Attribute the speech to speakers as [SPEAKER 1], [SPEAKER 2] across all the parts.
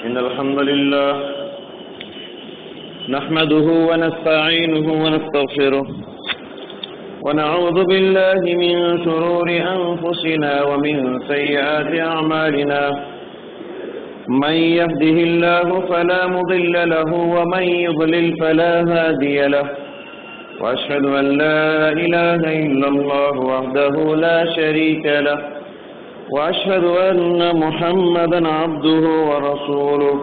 [SPEAKER 1] إن الحمد لله نحمده ونستعينه ونستغفره ونعوذ بالله من شرور أنفسنا ومن سيئات أعمالنا من يهده الله فلا مضل له ومن يضلل فلا هادي له وأشهد أن لا إله إلا الله وحده لا شريك له وأشهد أن محمدا عبده ورسوله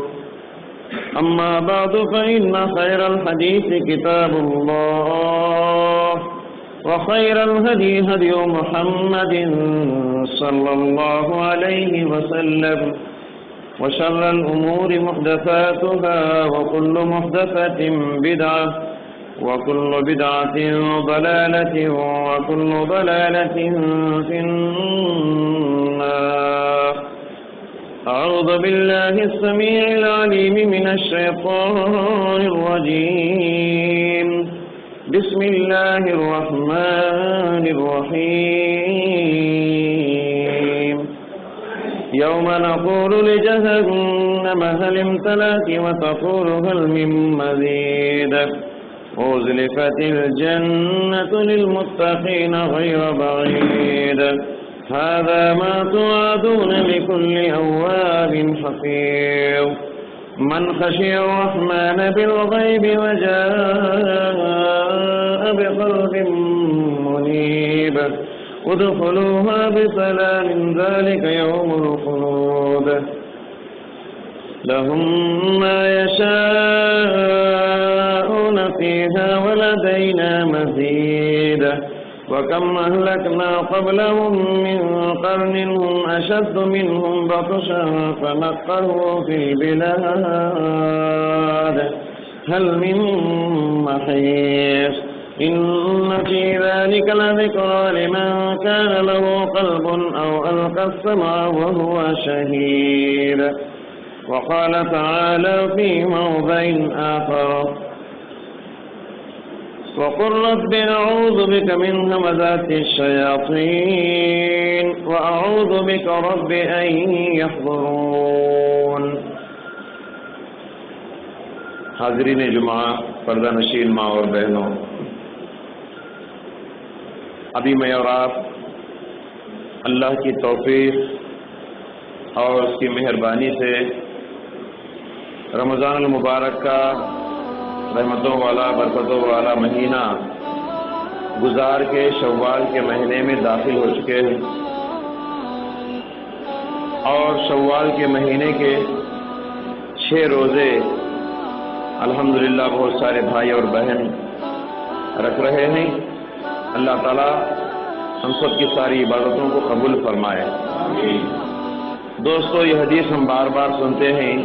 [SPEAKER 1] أما بعد فإن خير الحديث كتاب الله وخير الهدي هدي محمد صلى الله عليه وسلم وشر الأمور محدثاتها وكل محدثة بدعة وكل بدعة ضلالة وكل ضلالة في النار. أعوذ بالله السميع العليم من الشيطان الرجيم. بسم الله الرحمن الرحيم. يوم نقول لجهنم هل امتلأت وتقول هل من مزيد وأزلفت الجنة للمتقين غير بعيد هذا ما توعدون لكل أواب حفيظ من خشي الرحمن بالغيب وجاء بقلب منيب ادخلوها بسلام ذلك يوم الخلود لهم ما يشاءون فيها ولدينا مزيد وكم أهلكنا قبلهم من قرن هم أشد منهم بطشا فنقروا في البلاد هل من محيص إن في ذلك لذكرى لمن كان له قلب أو ألقى السمع وهو شهيد. وقال تعالى في موضع آخر وقل رب أعوذ بك من همزات الشياطين وأعوذ بك رب أن يحضرون. حاضرین جمعہ، پردہ نشین ماں اور بہنوں، ابھی میں اور آپ اللہ کی توفیق اور اس کی مہربانی سے رمضان المبارک کا رحمتوں والا برکتوں والا مہینہ گزار کے شوال کے مہینے میں داخل ہو چکے ہیں، اور شوال کے مہینے کے 6 روزے الحمدللہ بہت سارے بھائی اور بہن رکھ رہے ہیں. اللہ تعالیٰ ہم سب کی ساری عبادتوں کو قبول فرمائے. دوستو، یہ حدیث ہم بار بار سنتے ہیں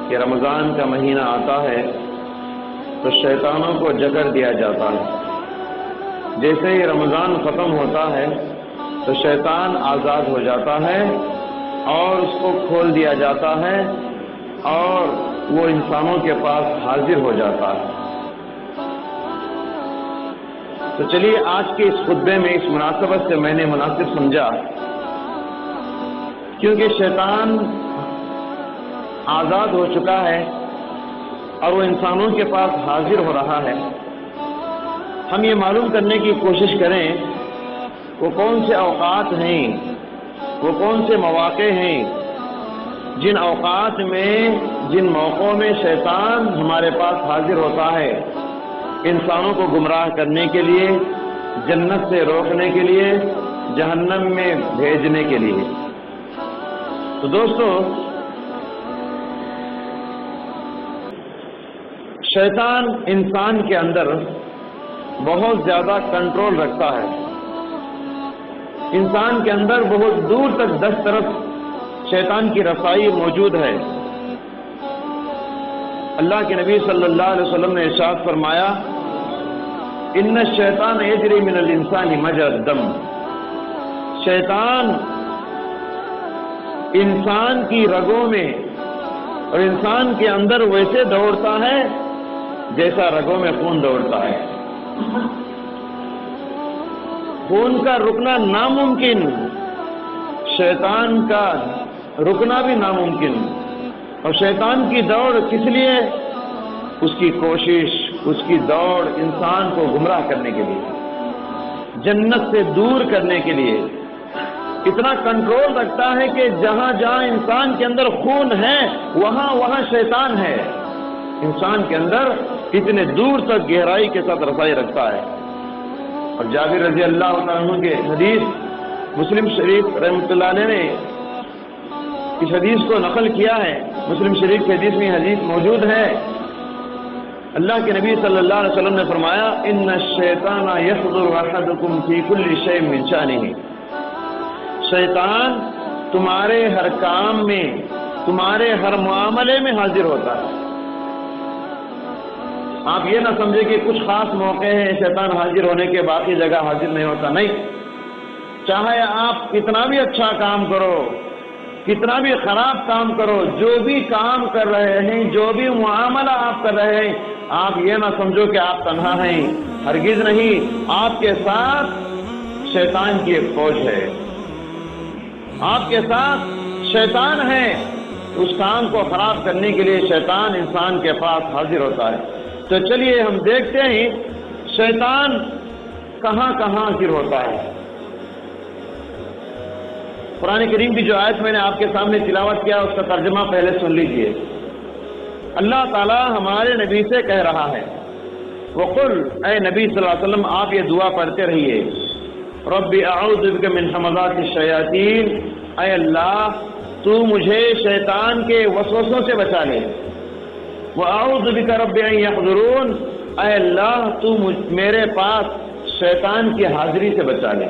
[SPEAKER 1] کہ رمضان کا مہینہ آتا ہے تو شیطانوں کو جکڑ دیا جاتا ہے. جیسے ہی رمضان ختم ہوتا ہے تو شیطان آزاد ہو جاتا ہے اور اس کو کھول دیا جاتا ہے اور وہ انسانوں کے پاس حاضر ہو جاتا ہے. تو چلیے آج کے اس خطبے میں اس مناسبت سے میں نے مناسب سمجھا، کیونکہ شیطان آزاد ہو چکا ہے اور وہ انسانوں کے پاس حاضر ہو رہا ہے. ہم یہ معلوم کرنے کی کوشش کریں وہ کون سے اوقات ہیں، وہ کون سے مواقع ہیں جن اوقات میں، جن موقعوں میں شیطان ہمارے پاس حاضر ہوتا ہے انسانوں کو گمراہ کرنے کے لیے، جنت سے روکنے کے لیے، جہنم میں بھیجنے کے لیے. تو دوستو، شیطان انسان کے اندر بہت زیادہ کنٹرول رکھتا ہے. انسان کے اندر بہت دور تک دسترس شیطان کی رسائی موجود ہے. اللہ کے نبی صلی اللہ علیہ وسلم نے ارشاد فرمایا، ان الشیطان یجری من الانسان مجرى الدم. شیطان انسان کی رگوں میں اور انسان کے اندر ویسے دوڑتا ہے جیسا رگوں میں خون دوڑتا ہے. خون کا رکنا ناممکن، شیطان کا رکنا بھی ناممکن. اور شیطان کی دوڑ کس لیے؟ اس کی کوشش، اس کی دوڑ انسان کو گمراہ کرنے کے لیے، جنت سے دور کرنے کے لیے۔ اتنا کنٹرول رکھتا ہے کہ جہاں جہاں انسان کے اندر خون ہے وہاں وہاں شیطان ہے۔ انسان کے اندر اتنے دور تک گہرائی کے ساتھ رسائی رکھتا ہے۔ اور جابر رضی اللہ عنہ کے حدیث مسلم شریف رحمۃ اللہ علیہ نے اس حدیث کو نقل کیا ہے۔ مسلم شریف کی حدیث میں حدیث موجود ہے، اللہ کے نبی صلی اللہ علیہ وسلم نے فرمایا ان الشیطان یحضر احدکم فی کل شیء من شأنہ، شیطان تمہارے ہر کام میں، تمہارے ہر معاملے میں حاضر ہوتا ہے۔ آپ یہ نہ سمجھے کہ کچھ خاص موقع ہیں شیطان حاضر ہونے کے باقی جگہ حاضر نہیں ہوتا، نہیں، چاہے آپ کتنا بھی اچھا کام کرو، کتنا بھی خراب کام کرو، جو بھی کام کر رہے ہیں، جو بھی معاملہ آپ کر رہے ہیں، آپ یہ نہ سمجھو کہ آپ تنہا ہیں، ہرگز نہیں، آپ کے ساتھ شیطان کی ایک فوج ہے، آپ کے ساتھ شیطان ہے۔ اس کام کو خراب کرنے کے لیے شیطان انسان کے پاس حاضر ہوتا ہے۔ تو چلیے ہم دیکھتے ہیں شیطان کہاں کہاں حاضر ہوتا ہے۔ قرآن کریم کی جو آیت میں نے آپ کے سامنے تلاوت کیا اس کا ترجمہ پہلے سن لیجئے۔ اللہ تعالی ہمارے نبی سے کہہ رہا ہے، وقل، اے نبی صلی اللہ علیہ وسلم آپ یہ دعا پڑھتے رہیے، رب اعوذ بک من حمزات الشیاطین، اے اللہ تو مجھے شیطان کے وسوسوں سے بچا لے، واعوذ بک رب ان یحضرون، اے اللہ تو میرے پاس شیطان کی حاضری سے بچا لے۔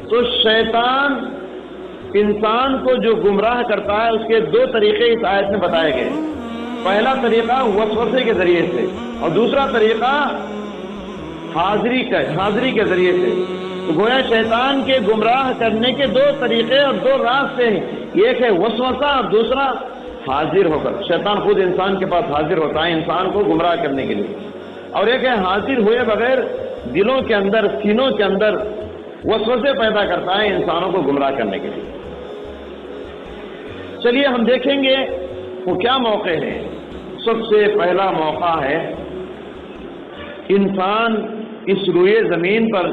[SPEAKER 1] تو شیطان انسان کو جو گمراہ کرتا ہے اس کے دو طریقے اس آیت میں بتائے گئے۔ پہلا طریقہ وسوسے کے ذریعے سے، اور دوسرا طریقہ حاضری کے ذریعے سے۔ تو گویا شیطان کے گمراہ کرنے کے دو طریقے اور دو راستے ہیں، ایک ہے وسوسہ اور دوسرا حاضر ہو کر۔ شیطان خود انسان کے پاس حاضر ہوتا ہے انسان کو گمراہ کرنے کے لیے، اور ایک ہے حاضر ہوئے بغیر دلوں کے اندر، سینوں کے اندر وسوسے پیدا کرتا ہے انسانوں کو گمراہ کرنے کے لیے۔ چلیے ہم دیکھیں گے وہ کیا موقع ہے۔ سب سے پہلا موقع ہے انسان اس روئے زمین پر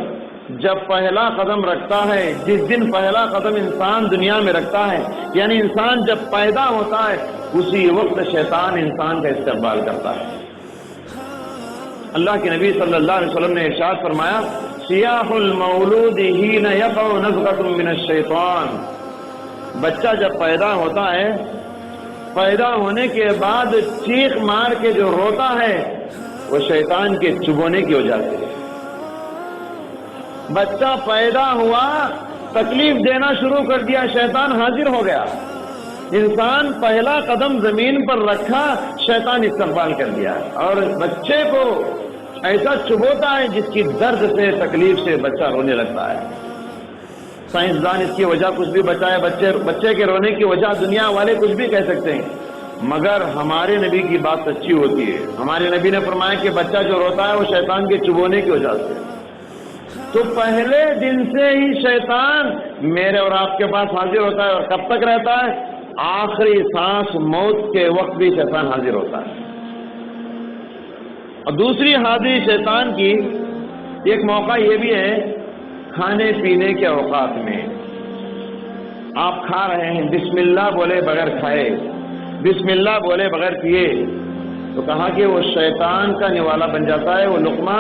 [SPEAKER 1] جب پہلا قدم رکھتا ہے، جس دن پہلا قدم انسان دنیا میں رکھتا ہے، یعنی انسان جب پیدا ہوتا ہے اسی وقت شیطان انسان کا استقبال کرتا ہے۔ اللہ کے نبی صلی اللہ علیہ وسلم نے ارشاد فرمایا، سیاح المولود حین یقع نزغۃ من الشیطان، بچہ جب پیدا ہوتا ہے، پیدا ہونے کے بعد چیخ مار کے جو روتا ہے وہ شیطان کے چبونے کی وجہ سے۔ بچہ پیدا ہوا، تکلیف دینا شروع کر دیا، شیطان حاضر ہو گیا۔ انسان پہلا قدم زمین پر رکھا، شیطان استقبال کر دیا، اور بچے کو ایسا چبوتا ہے جس کی درد سے، تکلیف سے بچہ رونے لگتا ہے۔ سائنسدان اس کی وجہ کچھ بھی بتائے، بچے کے رونے کی وجہ دنیا والے کچھ بھی کہہ سکتے ہیں، مگر ہمارے نبی کی بات سچی ہوتی ہے۔ ہمارے نبی نے فرمایا کہ بچہ جو روتا ہے وہ شیطان کے چبونے کی وجہ سے۔ تو پہلے دن سے ہی شیطان میرے اور آپ کے پاس حاضر ہوتا ہے، اور کب تک رہتا ہے؟ آخری سانس موت کے وقت بھی شیطان حاضر ہوتا ہے۔ اور دوسری حاضری شیطان کی ایک موقع یہ بھی ہے، کھانے پینے کے اوقات میں آپ کھا رہے ہیں، بسم اللہ بولے بغیر کھائے، بسم اللہ بولے بغیر پیے، تو کہا کہ وہ شیطان کا نوالا بن جاتا ہے، وہ لقمہ،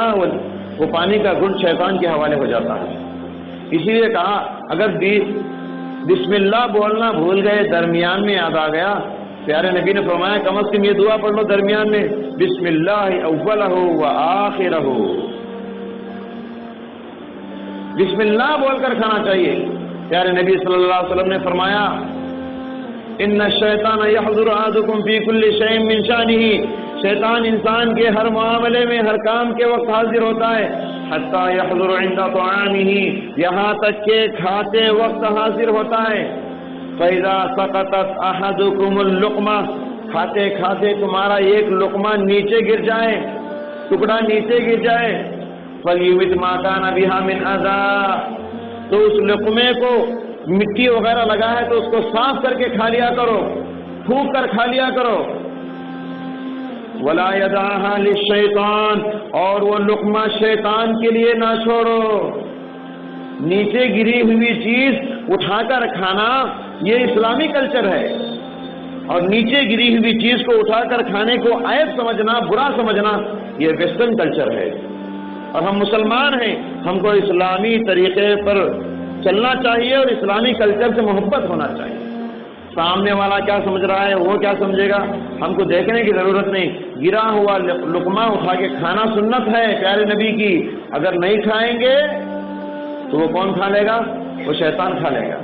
[SPEAKER 1] وہ پانی کا گھٹ شیطان کے حوالے ہو جاتا ہے۔ اسی لیے کہا اگر بسم اللہ بولنا بھول گئے، درمیان میں یاد آ گیا، پیارے نبی نے فرمایا کم از کم یہ دعا پڑھ لو درمیان میں، بسم اللہ اولہ و آخرہ، بسم اللہ بول کر کھانا چاہیے۔ پیارے نبی صلی اللہ علیہ وسلم نے فرمایا، ان الشیطان یحضر احدکم فی کل شیء من شأنہ، شیطان انسان کے ہر معاملے میں، ہر کام کے وقت حاضر ہوتا ہے، حتی یحضر عند طعامہ، یہاں تک کہ کھاتے وقت حاضر ہوتا ہے۔ فإذا سقطت احدکم اللقمہ، کھاتے کھاتے تمہارا ایک لقمہ نیچے گر جائے، ٹکڑا نیچے گر جائے، فلیمت ما کان بہا من اذی، تو اس لقمے کو مٹی وغیرہ لگا ہے تو اس کو صاف کر کے کھا لیا کرو۔ پھونک کر کھا لیا کرو. ولا يدعها للشیطان، اور وہ لقمہ شیطان کے لیے نہ چھوڑو. نیچے گری ہوئی چیز اٹھا کر کھانا یہ اسلامی کلچر ہے، اور نیچے گری ہوئی چیز کو اٹھا کر کھانے کو عیب سمجھنا، برا سمجھنا، یہ ویسٹرن کلچر ہے. اور ہم مسلمان ہیں، ہم کو اسلامی طریقے پر چلنا چاہیے اور اسلامی کلچر سے محبت ہونا چاہیے. سامنے والا کیا سمجھ رہا ہے، وہ کیا سمجھے گا، ہم کو دیکھنے کی ضرورت نہیں. گرا ہوا لقمہ اٹھا کے کھانا سنت ہے پیارے نبی کی. اگر نہیں کھائیں گے تو وہ کون کھا لے گا؟ وہ شیطان کھا لے گا.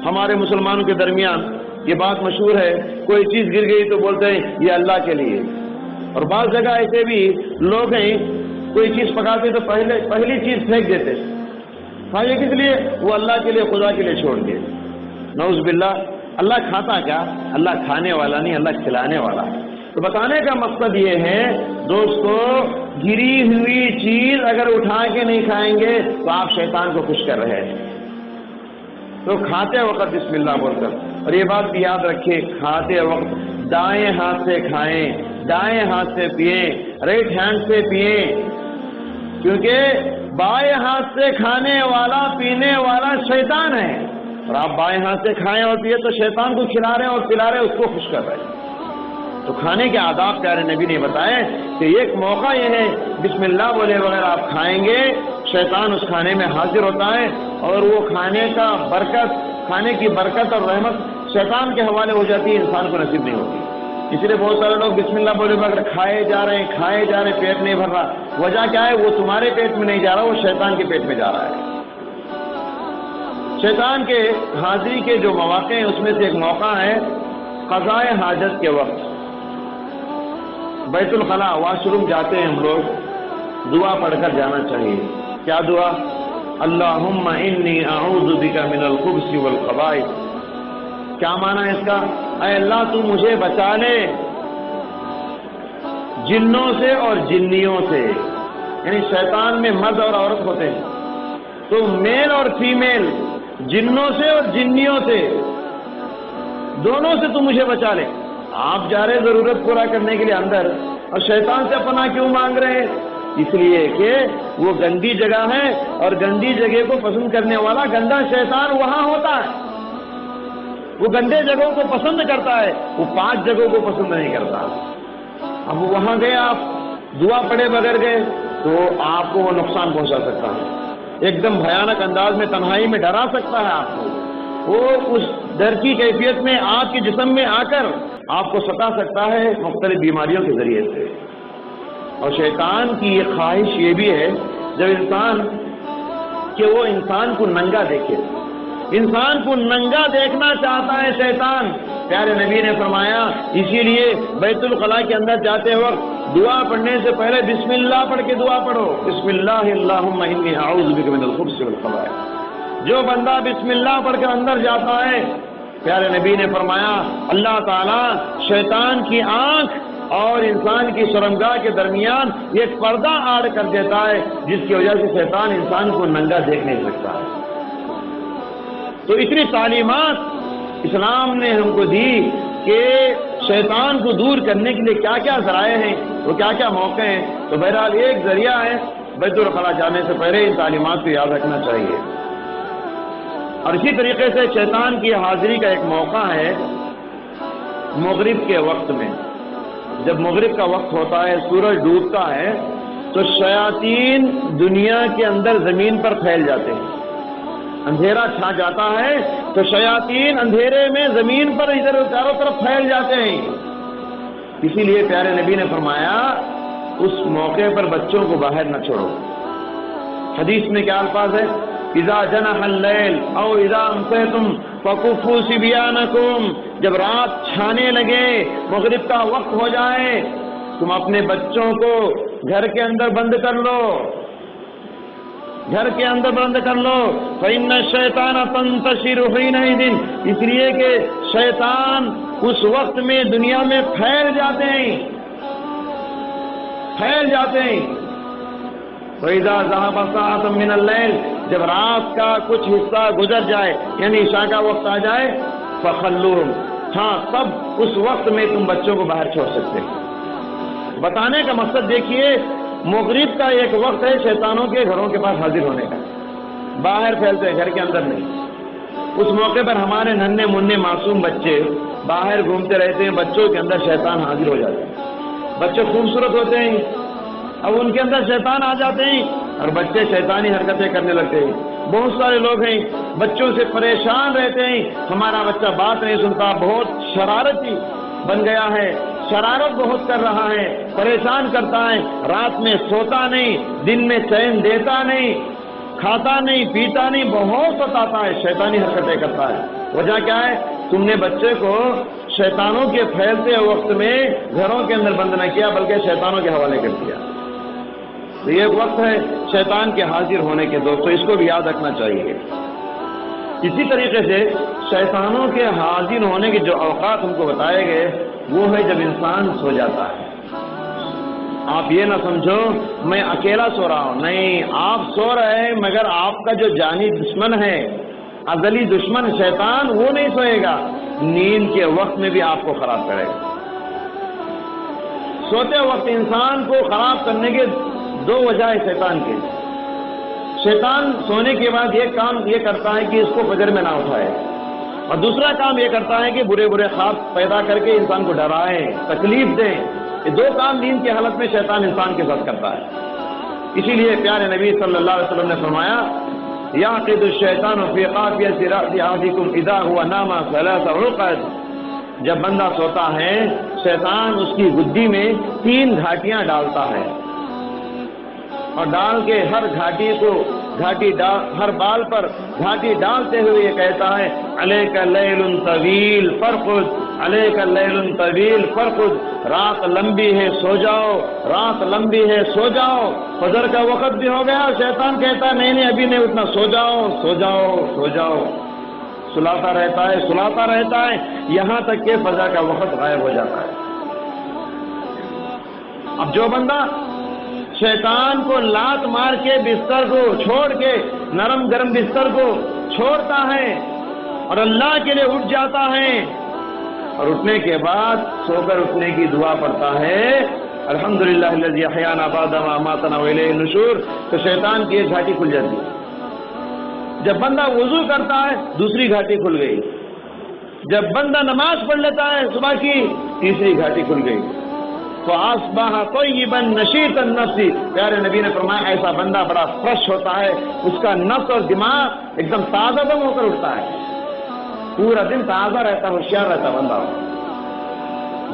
[SPEAKER 1] ہمارے مسلمانوں کے درمیان یہ بات مشہور ہے، کوئی چیز گر گئی تو بولتے ہیں یہ اللہ کے لیے. اور بعض جگہ ایسے بھی لوگ ہیں، کوئی چیز پکاتے تو پہلی چیز پھینک دیتے. ہاں یہ کس لیے؟ وہ اللہ کے لیے، خدا کے لیے چھوڑ کے. نعوذ باللہ. اللہ کھاتا کیا؟ اللہ کھانے والا نہیں، اللہ کھلانے والا ہے. تو بتانے کا مقصد یہ ہے دوستو، گری ہوئی چیز اگر اٹھا کے نہیں کھائیں گے تو آپ شیطان کو خوش کر رہے ہیں. تو کھاتے وقت بسم اللہ بول کر، اور یہ بات بھی یاد رکھیے، کھاتے وقت دائیں ہاتھ سے کھائیں، دائیں ہاتھ سے پئیں، رائٹ ہینڈ سے پئیں، کیونکہ بائیں ہاتھ سے کھانے والا پینے والا شیطان ہے، اور آپ بائیں ہاتھ سے کھائیں اور پیے تو شیطان کو کھلا رہے ہیں اور پلا رہے ہیں، اس کو خوش کر رہے ہیں. تو کھانے کے آداب پیارے نبی نے بتائے کہ ایک موقع یہ ہے بسم اللہ بولے بغیر آپ کھائیں گے، شیطان اس کھانے میں حاضر ہوتا ہے، اور وہ کھانے کا برکت، کھانے کی برکت اور رحمت شیطان کے حوالے ہو جاتی ہے، انسان کو نصیب نہیں ہوتی. اس لیے بہت سارے لوگ بسم اللہ بولے بغیر کھائے جا رہے ہیں، پیٹ نہیں بھر رہا. وجہ کیا ہے؟ وہ تمہارے پیٹ میں نہیں جا رہا، وہ شیطان کے پیٹ میں جا رہا ہے. شیطان کے حاضری کے جو مواقع ہیں اس میں سے ایک موقع ہے قضاء حاجت کے وقت. بیت الخلاء، واش روم جاتے ہیں ہم لوگ، دعا پڑھ کر جانا چاہیے. کیا دعا؟ اللہم انی اعوذ بک من الخبث والخبائث. کیا معنی ہے اس کا؟ اے اللہ تو مجھے بچا لے جنوں سے اور جنیوں سے. یعنی شیطان میں مرد اور عورت ہوتے ہیں، تو میل اور فیمیل، جنوں سے اور جنیوں سے، دونوں سے تو مجھے بچا لے. آپ جا رہے ضرورت پورا کرنے کے لیے اندر، اور شیطان سے پناہ کیوں مانگ رہے ہیں؟ اس لیے کہ وہ گندی جگہ ہے، اور گندی جگہ کو پسند کرنے والا گندا شیطان وہاں ہوتا ہے. وہ گندے جگہوں کو پسند کرتا ہے، وہ پاک جگہوں کو پسند نہیں کرتا. اب وہاں گئے، آپ دعا پڑھے بغیر گئے تو آپ کو وہ نقصان پہنچا سکتا ہے، ایک دم بھیانک انداز میں تنہائی میں ڈرا سکتا ہے آپ کو. وہ اس ڈر کی کیفیت میں آپ کے جسم میں آ کر آپ کو ستا سکتا ہے مختلف بیماریوں کے ذریعے سے. اور شیطان کی یہ خواہش یہ بھی ہے جب انسان کہ وہ انسان کو ننگا دیکھے، انسان کو ننگا دیکھنا چاہتا ہے شیطان. پیارے نبی نے فرمایا اسی لیے بیت الخلاء کے اندر جاتے وقت دعا پڑھنے سے پہلے بسم اللہ پڑھ کے دعا پڑھو. بسم اللہ اللہم انی اعوذ بک من الخبث والخبائث. جو بندہ بسم اللہ پڑھ کر اندر جاتا ہے، پیارے نبی نے فرمایا اللہ تعالیٰ شیطان کی آنکھ اور انسان کی شرمگاہ کے درمیان ایک پردہ آڑ کر دیتا ہے، جس کی وجہ سے شیطان انسان کو ننگا دیکھ نہیں سکتا ہے. تو اتنی تعلیمات اسلام نے ہم کو دی کہ شیطان کو دور کرنے کے لیے کیا کیا ذرائع ہیں، وہ کیا کیا موقع ہیں. تو بہرحال ایک ذریعہ ہے بیت الخلاء جانے سے پہلے ان تعلیمات کو یاد رکھنا چاہیے. اور اسی طریقے سے شیطان کی حاضری کا ایک موقع ہے مغرب کے وقت میں. جب مغرب کا وقت ہوتا ہے، سورج ڈوبتا ہے، تو شیاطین دنیا کے اندر زمین پر پھیل جاتے ہیں. اندھیرا چھا جاتا ہے تو شیاطین اندھیرے میں زمین پر ادھر چاروں طرف پھیل جاتے ہیں. اسی لیے پیارے نبی نے فرمایا اس موقع پر بچوں کو باہر نہ چھوڑو. حدیث میں کیا الفاظ ہے؟ اذا جنح اللیل او اذا امسیتم فکفوا صبیانکم. جب رات چھانے لگے، مغرب کا وقت ہو جائے، تم اپنے بچوں کو گھر کے اندر بند کر لو، گھر کے اندر بند کر لو. فإن الشیطان تنتشر حینئذ. اس لیے کہ شیطان اس وقت میں دنیا میں پھیل جاتے ہیں، پھیل جاتے ہیں. فإذا ذهب ساعة من الليل. جب رات کا کچھ حصہ گزر جائے، یعنی عشاء کا وقت آ جائے، فخلوہم. ہاں تب اس وقت میں تم بچوں کو باہر چھوڑ سکتے ہو۔ بتانے کا مقصد دیکھیے، مغرب کا ایک وقت ہے شیطانوں کے گھروں کے پاس حاضر ہونے کا، باہر پھیلتے ہیں، گھر کے اندر نہیں۔ اس موقع پر ہمارے ننھے منھے معصوم بچے باہر گھومتے رہتے ہیں، بچوں کے اندر شیطان حاضر ہو جاتے ہیں۔ بچے خوبصورت ہوتے ہیں، اب ان کے اندر شیطان آ جاتے ہیں اور بچے شیطانی حرکتیں کرنے لگتے ہیں۔ بہت سارے لوگ ہیں بچوں سے پریشان رہتے ہیں، ہمارا بچہ بات نہیں سنتا، بہت شرارتی بن گیا ہے، شرارت بہت کر رہا ہے، پریشان کرتا ہے، رات میں سوتا نہیں، دن میں چین دیتا نہیں، کھاتا نہیں، پیتا نہیں، بہت ستاتا ہے، شیطانی حرکتیں کرتا ہے۔ وجہ کیا ہے؟ تم نے بچے کو شیطانوں کے پھیلتے وقت میں گھروں کے اندر بند نہ کیا، بلکہ شیطانوں کے حوالے کر دیا۔ تو یہ ایک وقت ہے شیطان کے حاضر ہونے کے، دوستو اس کو بھی یاد رکھنا چاہیے۔ اسی طریقے سے شیطانوں کے حاضر ہونے کے جو اوقات ہم کو بتائے گئے وہ ہے جب انسان سو جاتا ہے۔ آپ یہ نہ سمجھو میں اکیلا سو رہا ہوں، نہیں، آپ سو رہے ہیں مگر آپ کا جو جانی دشمن ہے، ازلی دشمن شیطان، وہ نہیں سوئے گا، نیند کے وقت میں بھی آپ کو خراب کرے گا۔ سوتے وقت انسان کو خراب کرنے کے دو وجہ ہے شیطان کے۔ شیطان سونے کے بعد ایک کام یہ کرتا ہے کہ اس کو فجر میں نہ اٹھائے، اور دوسرا کام یہ کرتا ہے کہ برے برے خواب پیدا کر کے انسان کو ڈرائے، تکلیف دے۔ یہ دو کام نیند کی حالت میں شیطان انسان کے ساتھ کرتا ہے۔ اسی لیے پیارے نبی صلی اللہ علیہ وسلم نے فرمایا، یعقد الشیطان فی قافیۃ رأس احدکم اذا هو نام ثلاث عقد، جب بندہ سوتا ہے شیطان اس کی گدی میں 3 گھاٹیاں ڈالتا ہے، اور ڈال کے ہر گھاٹی کو ہر بال پر گھاٹی ڈالتے ہوئے یہ کہتا ہے، علیک لیل طویل فرقد، علیک لیل طویل فرقد، رات لمبی ہے سو جاؤ، رات لمبی ہے سو جاؤ۔ فجر کا وقت بھی ہو گیا، شیطان کہتا ہے نہیں ابھی نہیں اٹھنا، سو جاؤ سو جاؤ سو جاؤ، سلاتا رہتا ہے یہاں تک کہ فجر کا وقت غائب ہو جاتا ہے۔ اب جو بندہ شیطان کو لات مار کے بستر کو چھوڑ کے، نرم گرم بستر کو چھوڑتا ہے اور اللہ کے لیے اٹھ جاتا ہے، اور اٹھنے کے بعد سو کر اٹھنے کی دعا پڑھتا ہے، الحمدللہ الذی احیانا بعد ما اماتنا والیہ النشور، تو شیطان کی ایک گھاٹی کھل جاتی ہے۔ جب بندہ وضو کرتا ہے دوسری گھاٹی کھل گئی، جب بندہ نماز پڑھ لیتا ہے صبح کی تیسری گھاٹی کھل گئی۔ فاصبح طیبا نشیط النفس، پیارے نبی نے فرمایا ایسا بندہ بڑا فریش ہوتا ہے، اس کا نفس اور دماغ ایک دم تازہ دم ہو کر اٹھتا ہے، پورا دن تازہ رہتا، ہوشیار رہتا بندہ۔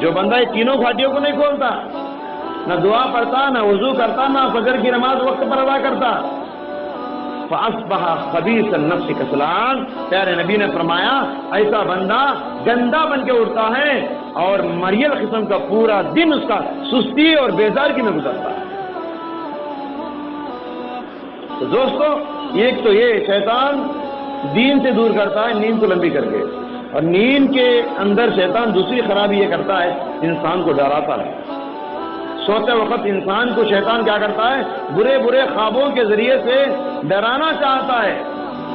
[SPEAKER 1] جو بندہ یہ تینوں گھاٹیوں کو نہیں کھولتا، نہ دعا پڑھتا، نہ وضو کرتا، نہ فجر کی نماز وقت پر ادا کرتا، فاصبح خبیث النفس کسلان، پیارے نبی نے فرمایا ایسا بندہ گندا بن کے اٹھتا ہے اور مریل قسم کا پورا دن اس کا سستی اور بیزارگی میں گزرتا ہے۔ تو دوستو ایک تو یہ شیطان دین سے دور کرتا ہے نیند کو لمبی کر کے، اور نیند کے اندر شیطان دوسری خرابی یہ کرتا ہے انسان کو ڈراتا ہے۔ سوتے وقت انسان کو شیطان کیا کرتا ہے؟ برے برے خوابوں کے ذریعے سے ڈرانا چاہتا ہے۔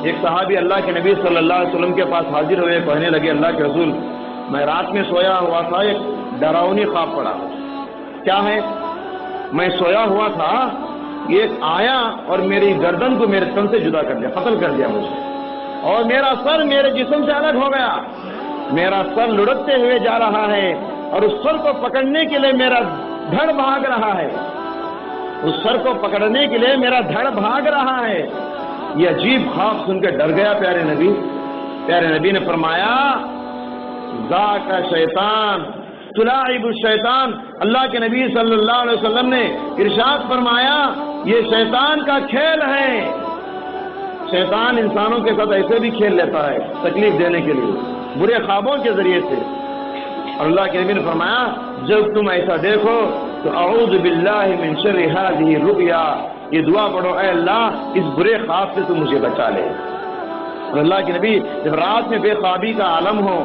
[SPEAKER 1] ایک صحابی اللہ کے نبی صلی اللہ علیہ وسلم کے پاس حاضر ہوئے، کہنے لگے اللہ کے رسول میں رات میں سویا ہوا تھا، ایک ڈراؤنی خواب پڑا۔ کیا ہے؟ میں سویا ہوا تھا، ایک آیا اور میری گردن کو میرے تن سے جدا کر دیا، قتل کر دیا مجھے، اور میرا سر میرے جسم سے الگ ہو گیا، میرا سر لڑکتے ہوئے جا رہا ہے، اور اس سر کو پکڑنے کے لیے میرا دھڑ بھاگ رہا ہے، اس سر کو پکڑنے کے لیے میرا دھڑ بھاگ رہا ہے۔ یہ عجیب خواب سن کے ڈر گیا پیارے نبی نے فرمایا ذاک شیطان تلاعب الشیطان، اللہ کے نبی صلی اللہ علیہ وسلم نے ارشاد فرمایا یہ شیطان کا کھیل ہے۔ شیطان انسانوں کے ساتھ ایسے بھی کھیل لیتا ہے تکلیف دینے کے لیے، برے خوابوں کے ذریعے سے۔ اور اللہ کے نبی نے فرمایا جب تم ایسا دیکھو تو اعوذ باللہ من شر هذه الرؤيا، یہ دعا پڑھو اے اللہ اس برے خواب سے تم مجھے بچا لے۔ اور اللہ کے نبی جب رات میں بے خوابی کا عالم ہو،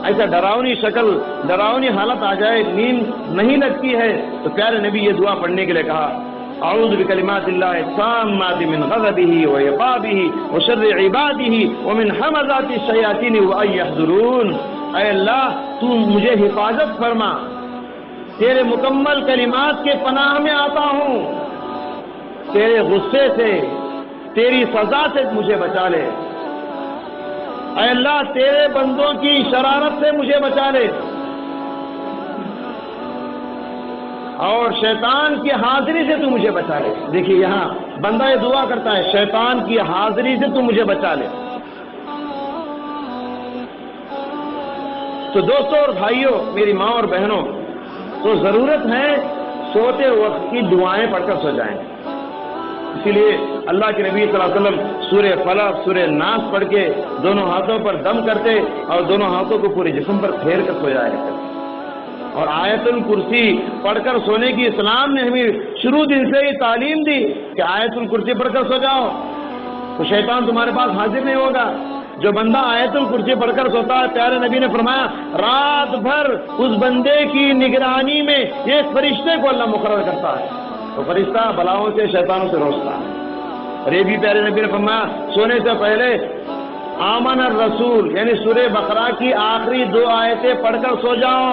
[SPEAKER 1] ایسا ڈراؤنی شکل، ڈراؤنی حالت آ جائے، نیند نہیں لگتی ہے، تو پیارے نبی یہ دعا پڑھنے کے لیے کہا اعوذ بکلمات اللہ التامات من غضبه وعقابه وشر عباده ومن همزات الشیاطین وان یحضرون۔ اے اللہ تو مجھے حفاظت فرما، تیرے مکمل کلمات کے پناہ میں آتا ہوں، تیرے غصے سے، تیری سزا سے مجھے بچا لے، اے اللہ تیرے بندوں کی شرارت سے مجھے بچا لے، اور شیطان کی حاضری سے تو مجھے بچا لے۔ دیکھیے یہاں بندہ یہ دعا کرتا ہے، شیطان کی حاضری سے تو مجھے بچا لے۔ تو دوستوں اور بھائیوں، میری ماں اور بہنوں، تو ضرورت ہے سوتے وقت کی دعائیں پڑھ کر سو جائیں۔ اسی لیے اللہ کے نبی صلی اللہ علیہ وسلم سورہ فلق، سورہ ناس پڑھ کے دونوں ہاتھوں پر دم کرتے اور دونوں ہاتھوں کو پورے جسم پر پھیر کر سو جایا کرتے، اور آیت الکرسی پڑھ کر سونے کی اسلام نے ہمیں شروع دن سے ہی تعلیم دی کہ آیت الکرسی پڑھ کر سو جاؤ، تو شیطان تمہارے پاس حاضر نہیں ہوگا۔ جو بندہ آیت الکرسی پڑھ کر سوتا ہے، پیارے نبی نے فرمایا رات بھر اس بندے کی نگرانی میں ایک فرشتے کو اللہ مقرر کرتا ہے، تو فرشتہ بلاؤں سے، شیطانوں سے روکتا ہے۔ اور یہ بھی پیارے نبی نے فرمایا سونے سے پہلے آمن الرسول یعنی سورہ بقرہ کی آخری 2 آیتیں پڑھ کر سو جاؤ۔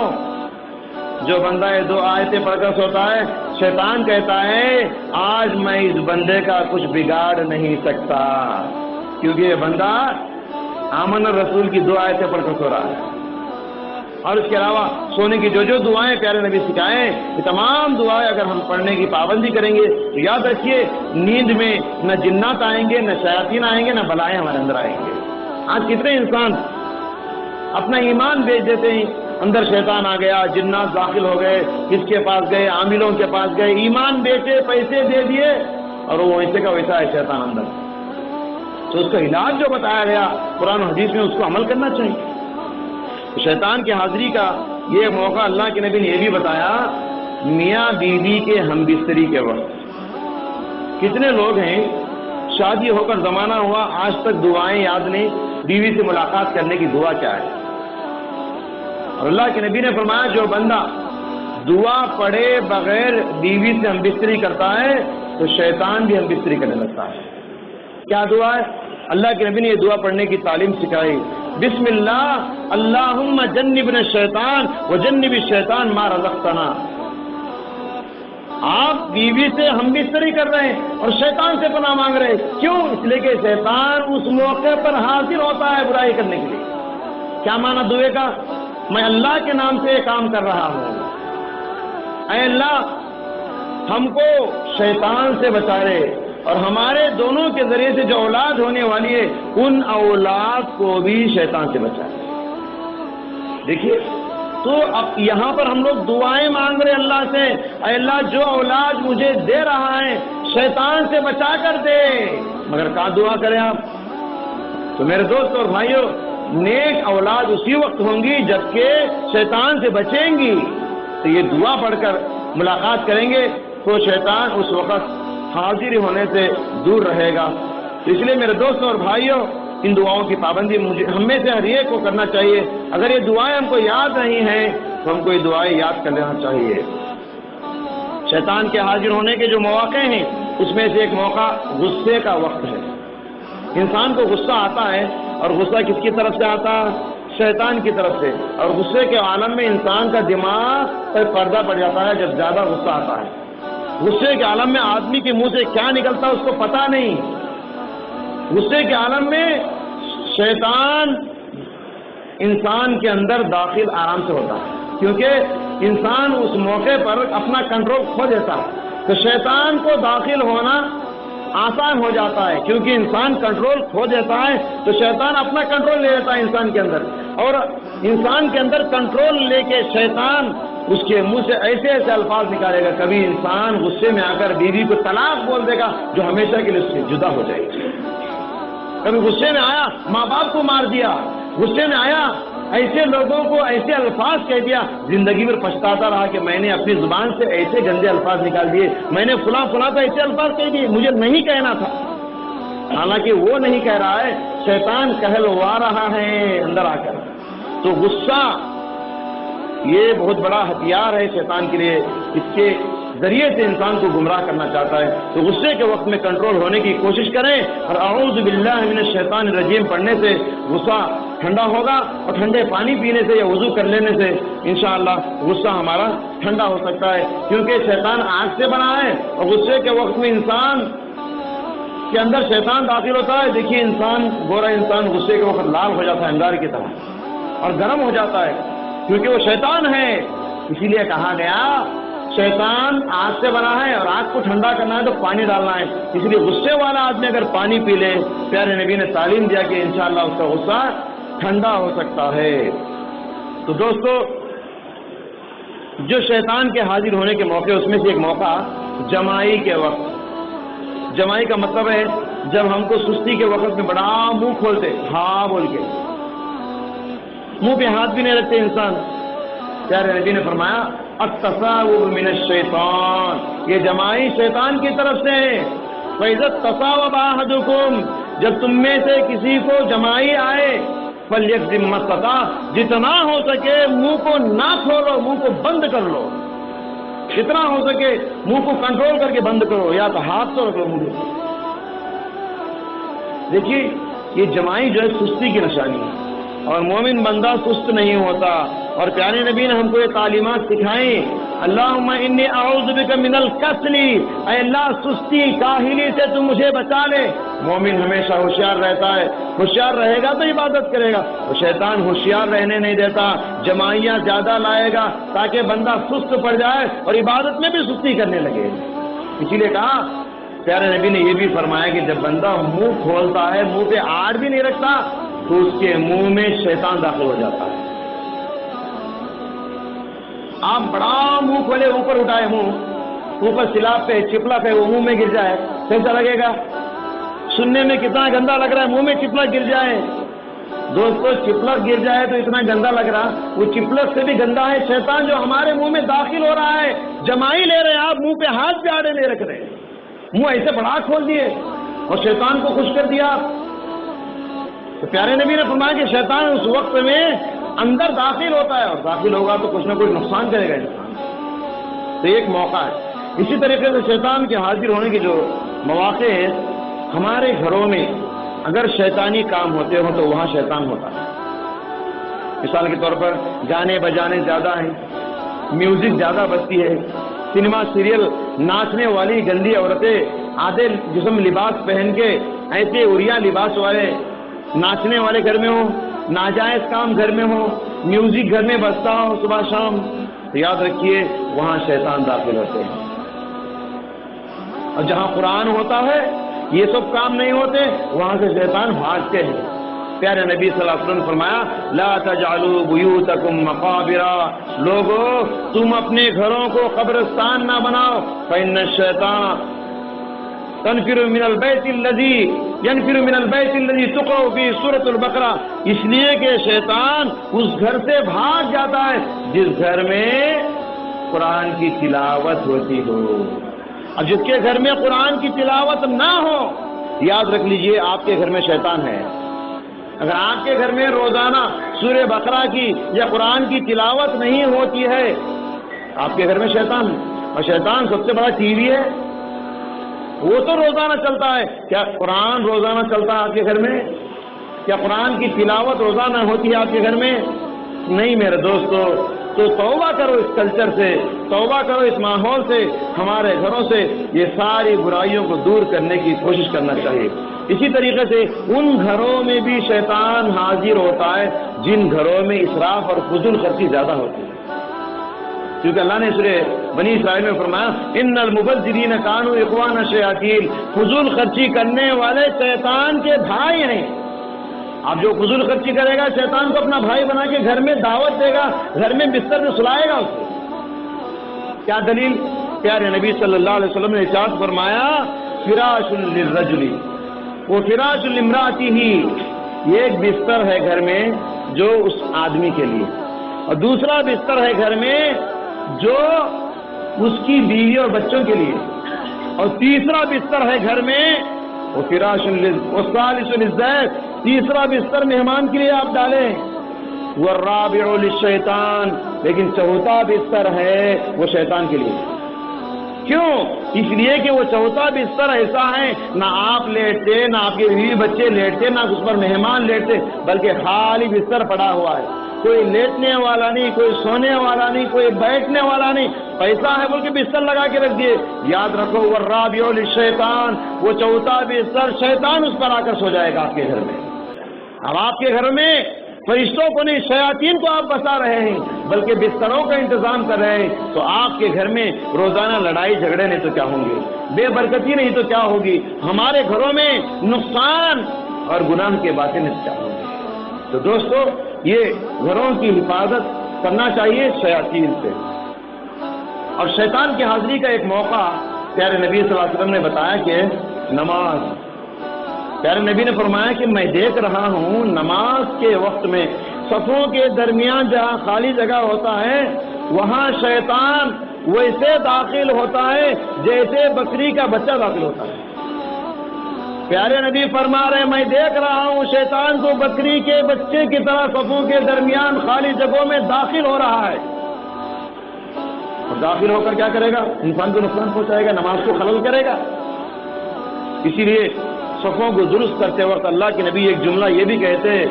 [SPEAKER 1] جو بندہ یہ 2 آیتیں پڑھ کر سوتا ہے، شیطان کہتا ہے آج میں اس بندے کا کچھ بگاڑ نہیں سکتا، کیونکہ یہ بندہ آمن الرسول کی 2 آیتیں پڑھ کر سو رہا ہے۔ اور اس کے علاوہ سونے کی جو دعائیں پیارے نبی سکھائیں، یہ تمام دعائیں اگر ہم پڑھنے کی پابندی کریں گے تو یاد رکھیے نیند میں نہ جنات آئیں گے، نہ شیاطین آئیں گے، نہ بلائیں ہمارے اندر آئیں گے۔ آج کتنے انسان اپنا ایمان بیچ دیتے ہیں، اندر شیطان آ گیا، جنات داخل ہو گئے، کس کے پاس گئے، عاملوں کے پاس گئے، ایمان بیچے، پیسے دے دیے، اور وہ ویسے کا ویسا ہے شیطان اندر۔ تو اس کا علاج جو بتایا گیا قرآن و حدیث میں، اس کو عمل کرنا چاہیے۔ شیطان کی حاضری کا یہ موقع اللہ کے نبی نے یہ بھی بتایا، میاں بیوی کے ہم بستری کے وقت۔ کتنے لوگ ہیں شادی ہو کر زمانہ ہوا آج تک دعائیں یاد نہیں، بیوی سے ملاقات کرنے کی دعا کیا ہے؟ اور اللہ کے نبی نے فرمایا جو بندہ دعا پڑھے بغیر بیوی سے ہم بستری کرتا ہے تو شیطان بھی ہم بستری کرنے لگتا ہے۔ کیا دعا ہے؟ اللہ کے نبی نے یہ دعا پڑھنے کی تعلیم سکھائی، بسم اللہ اللہم جنبنا الشیطان وجنب الشیطان ما رزقتنا۔ آپ بیوی سے ہم بستری کر رہے ہیں اور شیطان سے پناہ مانگ رہے ہیں، کیوں؟ اس لیے کہ شیطان اس موقع پر حاضر ہوتا ہے برائی کرنے کے لیے۔ کیا معنی دعے کا؟ میں اللہ کے نام سے یہ کام کر رہا ہوں، اے اللہ ہم کو شیطان سے بچا لے، اور ہمارے دونوں کے ذریعے سے جو اولاد ہونے والی ہے ان اولاد کو بھی شیطان سے بچائے۔ دیکھیے تو اب یہاں پر ہم لوگ دعائیں مانگ رہے اللہ سے، اے اللہ جو اولاد مجھے دے رہا ہے شیطان سے بچا کر دے، مگر کہاں دعا کریں آپ؟ تو میرے دوست اور بھائیوں، نیک اولاد اسی وقت ہوں گی جبکہ شیطان سے بچیں گی۔ تو یہ دعا پڑھ کر ملاقات کریں گے تو شیطان اس وقت حاضر ہونے سے دور رہے گا۔ اس لیے میرے دوستوں اور بھائیوں، ان دعاؤں کی پابندی ہم میں سے ہر ایک کو کرنا چاہیے۔ اگر یہ دعائیں ہم کو یاد نہیں ہیں تو ہم کو یہ دعائیں یاد کر لینا چاہیے۔ شیطان کے حاضر ہونے کے جو مواقع ہیں اس میں سے ایک موقع غصے کا وقت ہے۔ انسان کو غصہ آتا ہے، اور غصہ کس کی طرف سے آتا ہے؟ شیطان کی طرف سے۔ اور غصے کے عالم میں انسان کا دماغ پر پردہ پڑ جاتا ہے جب زیادہ غصہ آتا ہے۔ غصے کے عالم میں آدمی کے منہ سے کیا نکلتا ہے اس کو پتا نہیں۔ غصے کے عالم میں شیطان انسان کے اندر داخل آرام سے ہوتا ہے، کیونکہ انسان اس موقع پر اپنا کنٹرول کھو دیتا ہے، تو شیطان کو داخل ہونا آسان ہو جاتا ہے، کیونکہ انسان کنٹرول کھو دیتا ہے تو شیطان اپنا کنٹرول لے لیتا ہے انسان کے اندر، اور انسان کے اندر کنٹرول لے کے شیطان اس کے منہ سے ایسے ایسے الفاظ نکالے گا، کبھی انسان غصے میں آ کر بیوی کو طلاق بول دے گا جو ہمیشہ کے لیے اس سے جدا ہو جائے گی۔ کبھی غصے میں آیا ماں باپ کو مار دیا، غصے میں آیا ایسے لوگوں کو ایسے الفاظ کہہ دیا، زندگی میں پچھتاتا رہا کہ میں نے اپنی زبان سے ایسے گندے الفاظ نکال دیے، میں نے فلاں فلاں کا ایسے الفاظ کہہ دیے، مجھے نہیں کہنا تھا۔ حالانکہ وہ نہیں کہہ رہا ہے، شیطان کہلوا رہا ہے اندر آ کر۔ تو غصہ یہ بہت بڑا ہتھیار ہے شیطان کے لیے، اس کے ذریعے سے انسان کو گمراہ کرنا چاہتا ہے۔ تو غصے کے وقت میں کنٹرول ہونے کی کوشش کریں، اور اعوذ باللہ من الشیطان الرجیم پڑھنے سے غصہ ٹھنڈا ہوگا اور ٹھنڈے پانی پینے سے یا وضو کر لینے سے انشاءاللہ غصہ ہمارا ٹھنڈا ہو سکتا ہے، کیونکہ شیطان آگ سے بنا ہے اور غصے کے وقت میں انسان کے اندر شیطان داخل ہوتا ہے۔ دیکھیے انسان، گورا انسان غصے کے وقت لال ہو جاتا ہے انگار کی طرح اور گرم ہو جاتا ہے، کیونکہ وہ شیطان ہے۔ اسی لیے کہا گیا شیطان آگ سے بنا ہے اور آگ کو ٹھنڈا کرنا ہے تو پانی ڈالنا ہے، اس لیے غصے والا آدمی اگر پانی پی لے، پیارے نبی نے تعلیم دیا کہ انشاءاللہ اس کا غصہ ٹھنڈا ہو سکتا ہے۔ تو دوستو، جو شیطان کے حاضر ہونے کے موقع، اس میں سے ایک موقع جمائی کے وقت۔ جمائی کا مطلب ہے جب ہم کو سستی کے وقت میں بڑا منہ کھولتے، ہاں بول کے منہ پہ ہاتھ بھی نہیں رکھتے انسان، پیارے نبی نے فرمایا التصاوب من الشیطان، یہ جمائی شیطان کی طرف سے ہے۔ فَإِذَا التصاوب أَحَدُكُمْ، جب تم میں سے کسی کو جمائی آئے، فَلْيَكْظِمْ مَا اسْتَطَاعَ، جتنا ہو سکے منہ کو نہ کھولو، منہ کو بند کر لو، جتنا ہو سکے منہ کو کنٹرول کر کے بند کرو، یا تو ہاتھ تو رکھ لو منہ کو۔ دیکھیے یہ جمائی جو ہے سستی کی نشانی ہے، اور مومن بندہ سست نہیں ہوتا، اور پیارے نبی نے ہم کو یہ تعلیمات سکھائیں، اللہم انی اعوذ بک من الکسل، اے اللہ سستی کاہلی سے تم مجھے بچا لے۔ مومن ہمیشہ ہوشیار رہتا ہے، ہوشیار رہے گا تو عبادت کرے گا، اور شیطان ہوشیار رہنے نہیں دیتا، جمائیاں زیادہ لائے گا تاکہ بندہ سست پڑ جائے اور عبادت میں بھی سستی کرنے لگے۔ اسی لیے کہا پیارے نبی نے یہ بھی فرمایا کہ جب بندہ منہ کھولتا ہے، منہ پہ آڑ بھی نہیں رکھتا، تو اس کے منہ میں شیطان داخل ہو جاتا ہے۔ آپ بڑا منہ کھولے، اوپر اٹھائے منہ، اوپر سلاب پہ چپلک ہے وہ منہ میں گر جائے، کیسا لگے گا؟ سننے میں کتنا گندا لگ رہا ہے، منہ میں چپلک گر جائے۔ دوستو چپلک گر جائے تو اتنا گندا لگ رہا، وہ چپلک سے بھی گندا ہے شیطان جو ہمارے منہ میں داخل ہو رہا ہے۔ جمائی لے رہے ہیں آپ، منہ پہ ہاتھ پہ آڑے لے رکھ رہے ہیں، منہ ایسے بڑا کھول دیے اور شیطان کو خوش کر دیا۔ تو پیارے نبی نے فرمایا کہ شیطان اس وقت میں اندر داخل ہوتا ہے، اور داخل ہوگا تو کچھ نہ کچھ نقصان کرے گا انسان۔ تو ایک موقع ہے۔ اسی طریقے سے شیطان کے حاضر ہونے کے جو مواقع ہیں، ہمارے گھروں میں اگر شیطانی کام ہوتے ہوں تو وہاں شیطان ہوتا ہے۔ مثال کے طور پر گانے بجانے زیادہ ہیں، میوزک زیادہ بجتی ہے، سنیما سیریل، ناچنے والی گندی عورتیں آدھے جسم لباس پہن کے ایسے اڑیا لباس والے ناچنے والے گھر میں ہو، ناجائز کام گھر میں ہو، میوزک گھر میں بجتا ہو صبح شام، تو یاد رکھیے وہاں شیطان داخل ہوتے ہیں۔ اور جہاں قرآن ہوتا ہے یہ سب کام نہیں ہوتے، وہاں سے شیطان بھاگتے ہیں۔ پیارے نبی صلی اللہ علیہ وسلم نے فرمایا لا تجعلوا بیوتکم مقابرا، لوگو تم اپنے گھروں کو قبرستان نہ بناؤ، فإن الشیطان تنفر من البیت الذی تقرأ فی سورۃ البقرہ، اس لیے کہ شیطان اس گھر سے بھاگ جاتا ہے جس گھر میں قرآن کی تلاوت ہوتی ہو۔ اب جس کے گھر میں قرآن کی تلاوت نہ ہو، یاد رکھ لیجئے آپ کے گھر میں شیطان ہے۔ اگر آپ کے گھر میں روزانہ سورہ بقرہ کی یا قرآن کی تلاوت نہیں ہوتی ہے، آپ کے گھر میں شیطان ہے، اور شیطان سب سے بڑا ٹی وی ہے، وہ تو روزانہ چلتا ہے۔ کیا قرآن روزانہ چلتا ہے آپ کے گھر میں؟ کیا قرآن کی تلاوت روزانہ ہوتی ہے آپ کے گھر میں؟ نہیں میرے دوستو، تو توبہ کرو اس کلچر سے، توبہ کرو اس ماحول سے، ہمارے گھروں سے یہ ساری برائیوں کو دور کرنے کی کوشش کرنا چاہیے۔ اسی طریقے سے ان گھروں میں بھی شیطان حاضر ہوتا ہے جن گھروں میں اسراف اور فضول خرچی زیادہ ہوتی ہے، کیونکہ اللہ نے سورہ بنی اسرائیل میں فرمایا ان المبذرین کانوا اخوان الشیاطین، فضول خرچی کرنے والے شیطان کے بھائی ہیں۔ اب جو فضول خرچی کرے گا شیطان کو اپنا بھائی بنا کے گھر میں دعوت دے گا، گھر میں بستر میں سلائے گا اسے۔ کیا دلیل؟ پیارے نبی صلی اللہ علیہ وسلم نے ارشاد فرمایا فراش للرجل وہ فراش لامرأتہ، یہ ایک بستر ہے گھر میں جو اس آدمی کے لیے، اور دوسرا بستر ہے گھر میں جو اس کی بیوی اور بچوں کے لیے، اور تیسرا بستر ہے گھر میں وہ فراش والثالث للضیف، تیسرا بستر مہمان کے لیے آپ ڈالیں، والرابع للشیطان، لیکن چوتھا بستر ہے وہ شیطان کے لیے۔ کیوں؟ اس لیے کہ وہ چوتھا بستر ایسا ہے نہ آپ لیٹتے، نہ آپ کے بیوی بچے لیٹتے، نہ اس پر مہمان لیٹتے، بلکہ خالی بستر پڑا ہوا ہے، کوئی لیٹنے والا نہیں، کوئی سونے والا نہیں، کوئی بیٹھنے والا نہیں، پیسہ ہے بول کے بستر لگا کے رکھ دیے۔ یاد رکھو والرابع للشیطان، وہ چوتھا بستر شیطان اس پر آ کر سو جائے گا آپ کے گھر میں۔ اب آپ کے گھر میں فرشتوں کو نہیں، شیاطین کو آپ بسا رہے ہیں، بلکہ بستروں کا انتظام کر رہے ہیں، تو آپ کے گھر میں روزانہ لڑائی جھگڑے نہیں تو کیا ہوں گے، بے برکتی نہیں تو کیا ہوگی، ہمارے گھروں میں نقصان اور گناہ کے باتیں نہیں تو کیا ہوں گی۔ تو دوستو یہ گھروں کی حفاظت کرنا چاہیے شیاطین سے۔ اور شیطان کی حاضری کا ایک موقع پیارے نبی صلی اللہ علیہ وسلم نے بتایا کہ نماز، پیارے نبی نے فرمایا کہ میں دیکھ رہا ہوں نماز کے وقت میں صفوں کے درمیان جہاں خالی جگہ ہوتا ہے وہاں شیطان ویسے داخل ہوتا ہے جیسے بکری کا بچہ داخل ہوتا ہے۔ پیارے نبی فرما رہے میں دیکھ رہا ہوں شیطان کو بکری کے بچے کی طرح صفوں کے درمیان خالی جگہوں میں داخل ہو رہا ہے، اور داخل ہو کر کیا کرے گا؟ انسان کو نقصان پہنچائے گا، نماز کو خلل کرے گا۔ اسی لیے صفوں کو درست کرتے وقت اللہ کے نبی ایک جملہ یہ بھی کہتے ہیں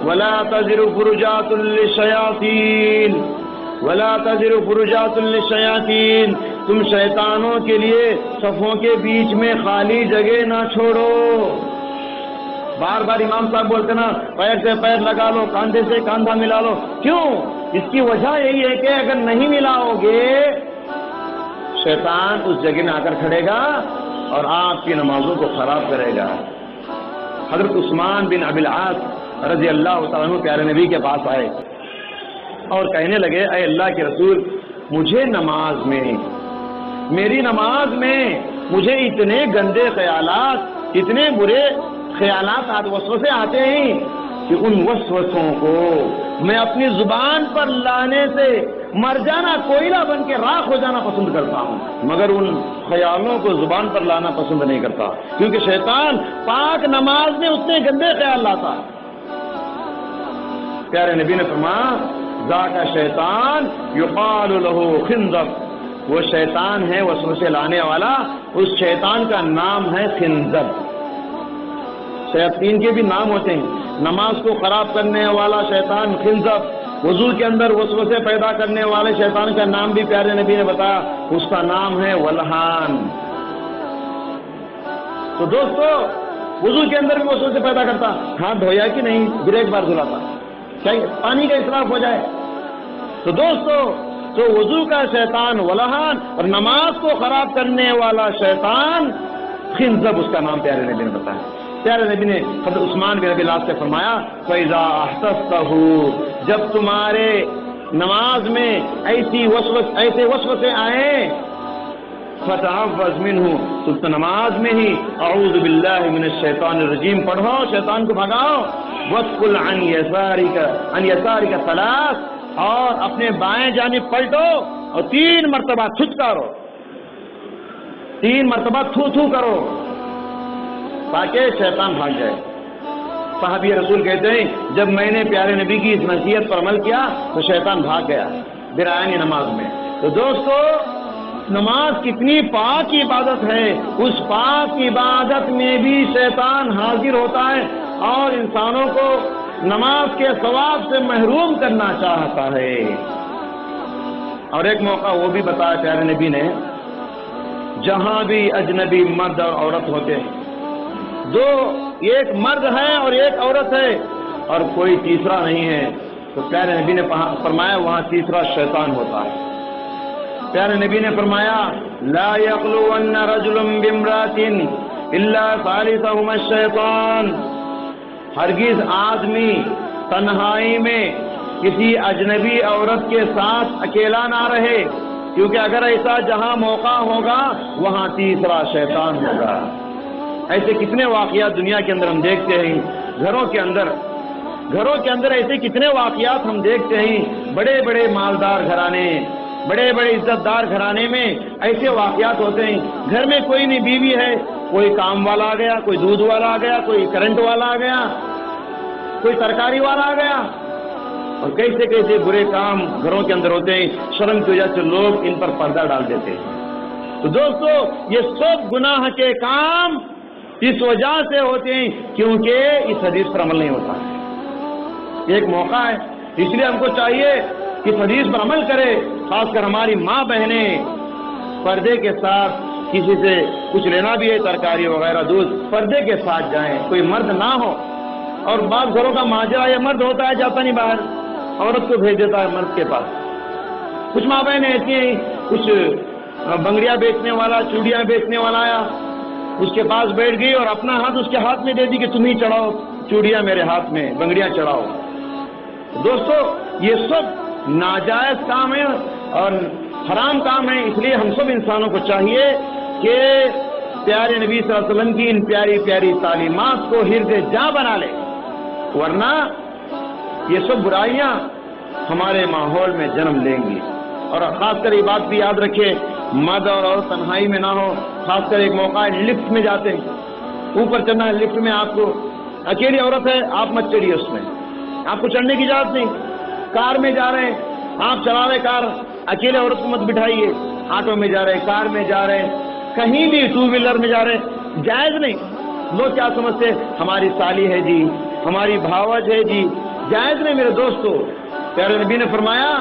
[SPEAKER 1] وَلَا تَزِرُ فُرُجَاتٌ لِّلشَّيَاطِينِ وَلَا تَزِرُ فُرُجَاتٌ لِّلشَّيَاطِينِ، تم شیطانوں کے لیے صفوں کے بیچ میں خالی جگہ نہ چھوڑو۔ بار بار امام صاحب بولتے نا پیر سے پیر لگا لو، کاندھے سے کاندھا ملا لو، کیوں؟ اس کی وجہ یہی ہے کہ اگر نہیں ملاؤ گے شیطان اس جگہ میں آ کر کھڑے گا اور آپ کی نمازوں کو خراب کرے گا۔ حضرت عثمان بن ابی العاص رضی اللہ تعالیٰ عنہ پیارے نبی کے پاس آئے اور کہنے لگے اے اللہ کے رسول، مجھے نماز میں، میری نماز میں مجھے اتنے گندے خیالات، اتنے برے خیالات وسوسے آتے ہیں کہ ان وسوسوں کو میں اپنی زبان پر لانے سے مر جانا، کوئلہ بن کے راکھ ہو جانا پسند کرتا ہوں، مگر ان خیالوں کو زبان پر لانا پسند نہیں کرتا، کیونکہ شیطان پاک نماز میں اتنے گندے خیال لاتا۔ پیارے نبی نے فرمایا ذاک شیطان یقال له خنزب، وہ شیطان ہے وسوسے لانے والا، اس شیطان کا نام ہے خنزب۔ شیاطین کے بھی نام ہوتے ہیں، نماز کو خراب کرنے والا شیطان خنزب، وضو کے اندر وسوسے پیدا کرنے والے شیطان کا نام بھی پیارے نبی نے بتایا، اس کا نام ہے ولہان۔ تو دوستو وضو کے اندر بھی وسوسے پیدا کرتا، ہاتھ دھویا کہ نہیں، پھر ایک بار دھلاتا، چاہیے پانی کا اسراف ہو جائے۔ تو دوستو تو وضو کا شیطان ولہان اور نماز کو خراب کرنے والا شیطان خنزب، اس کا نام پیارے نبی نے بتایا۔ پیارے نبی نے حضرت عثمان بن ابی العاص سے فرمایا فَإِذَا أَحْسَسْتَهُ، جب تمہارے نماز میں ایسے وسوسے آئیں فَتَعَوَّذْ مِنْهُ، تو نماز میں ہی اعوذ باللہ من الشیطان الرجیم پڑھو، شیطان کو بھگاؤ، وَاسْقُلْ عَنْ يَسَارِكَ ثَلَاث، اور اپنے بائیں جانب پلٹو اور 3 مرتبہ چھٹکارو، 3 مرتبہ تھو تھو کرو تاکہ شیطان بھاگ جائے۔ صحابی رسول کہتے ہیں جب میں نے پیارے نبی کی اس نصیحت پر عمل کیا تو شیطان بھاگ گیا برائے نماز میں۔ تو دوستو نماز کتنی پاک عبادت ہے، اس پاک عبادت میں بھی شیطان حاضر ہوتا ہے اور انسانوں کو نماز کے ثواب سے محروم کرنا چاہتا ہے۔ اور ایک موقع وہ بھی بتایا پیارے نبی نے، جہاں بھی اجنبی مرد اور عورت ہوتے ہیں، دو، ایک مرد ہے اور ایک عورت ہے اور کوئی تیسرا نہیں ہے، تو پیارے نبی نے فرمایا وہاں تیسرا شیطان ہوتا ہے۔ پیارے نبی نے فرمایا لا یخلون رجل بامرأۃ الا ثالثهما الشیطان، ہرگز آدمی تنہائی میں کسی اجنبی عورت کے ساتھ اکیلا نہ رہے، کیونکہ اگر ایسا جہاں موقع ہوگا وہاں تیسرا شیطان ہوگا۔ ایسے کتنے واقعات دنیا کے اندر ہم دیکھتے ہیں، گھروں کے اندر ایسے کتنے واقعات ہم دیکھتے ہیں، بڑے بڑے مالدار گھرانے، بڑے بڑے عزت دار گھرانے میں ایسے واقعات ہوتے ہیں، گھر میں کوئی نہیں، بیوی ہے، کوئی کام والا آ گیا، کوئی دودھ والا آ گیا، کوئی کرنٹ والا آ گیا، کوئی ترکاری والا آ گیا، اور کیسے کیسے برے کام گھروں کے اندر ہوتے ہیں۔ شرم کی وجہ سے لوگ ان پر پردہ ڈال دیتے ہیں، تو دوستو یہ سب گناہ کے کام اس وجہ سے ہوتے ہیں کیونکہ اس حدیث پر عمل نہیں ہوتا ہے. ایک موقع ہے، اس لیے ہم کو چاہیے کہ اس حدیث پر عمل کرے. خاص کر ہماری ماں بہنیں پردے کے ساتھ، کسی سے کچھ لینا بھی ہے ترکاری وغیرہ دودھ، پردے کے ساتھ جائیں، کوئی مرد نہ ہو. اور بعض گھروں کا ماجرا یہ مرد ہوتا ہے جاتا نہیں باہر، عورت کو بھیج دیتا ہے مرد کے پاس. کچھ ماں بہنیں ایسی ہیں، کچھ بنگڑیاں بیچنے والا، چوڑیاں بیچنے والا آیا، اس کے پاس بیٹھ گئی اور اپنا ہاتھ اس کے ہاتھ میں دے دی کہ تم ہی چڑھاؤ چوڑیاں میرے ہاتھ میں، بنگڑیاں چڑھاؤ. دوستو یہ سب ناجائز کام ہے اور حرام کام ہے. اس لیے ہم سب انسانوں کو چاہیے کہ پیارے نبی صلی اللہ علیہ وسلم کی ان پیاری پیاری تعلیمات کو حرز جاں بنا لے، ورنہ یہ سب برائیاں ہمارے ماحول میں جنم لیں گی. اور خاص کر یہ بات بھی یاد رکھے، مرد اور عورت تنہائی میں نہ ہو. خاص کر ایک موقع ہے لفٹ میں جاتے ہیں، اوپر چڑھنا ہے لفٹ میں، آپ کو اکیلی عورت ہے آپ مت چڑھیے اس میں، آپ کو چڑھنے کی اجازت نہیں. کار میں جا رہے ہیں، آپ چلا رہے کار، اکیلے عورت کو مت بٹھائیے. آٹو میں جا رہے، کار میں جا رہے، کہیں بھی ٹو ویلر میں جا رہے، جائز نہیں. لوگ کیا سمجھتے ہماری سالی ہے جی، ہماری بھاوج ہے جی، جائز نہیں میرے دوستو. پیارے نبی نے فرمایا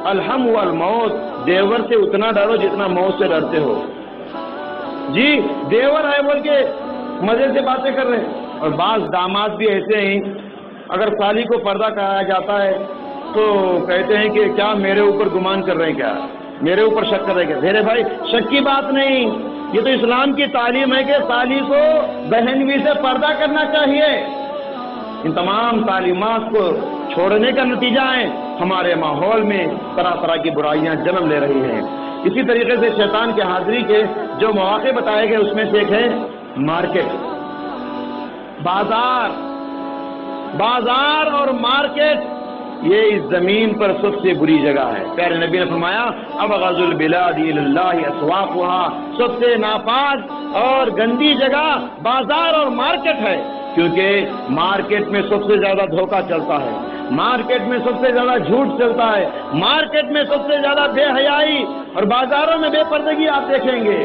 [SPEAKER 1] الحم والموت، دیور سے اتنا ڈرو جتنا موت سے ڈرتے ہو. جی دیور ہے بول کے مزے سے باتیں کر رہے ہیں. اور بعض داماد بھی ایسے ہیں، اگر سالی کو پردہ کرایا جاتا ہے تو کہتے ہیں کہ کیا میرے اوپر گمان کر رہے ہیں، کیا میرے اوپر شک کر رہے ہیں. کیا میرے بھائی شک کی بات نہیں، یہ تو اسلام کی تعلیم ہے کہ سالی کو بہنوی سے پردہ کرنا چاہیے. ان تمام تعلیمات کو چھوڑنے کا نتیجہ ہے ہمارے ماحول میں طرح طرح کی برائیاں جنم لے رہی ہیں. اسی طریقے سے شیطان کے حاضری کے جو مواقع بتائے گئے اس میں سے ایک ہے مارکیٹ. بازار اور مارکیٹ یہ اس زمین پر سب سے بری جگہ ہے. پیارے نبی نے فرمایا ابغض البلاد الی اللہ اسواقها، سب سے ناپاک اور گندی جگہ بازار اور مارکیٹ ہے، کیونکہ مارکیٹ میں سب سے زیادہ دھوکہ چلتا ہے، مارکیٹ میں سب سے زیادہ جھوٹ چلتا ہے، مارکیٹ میں سب سے زیادہ بے حیائی اور بازاروں میں بے پردگی آپ دیکھیں گے.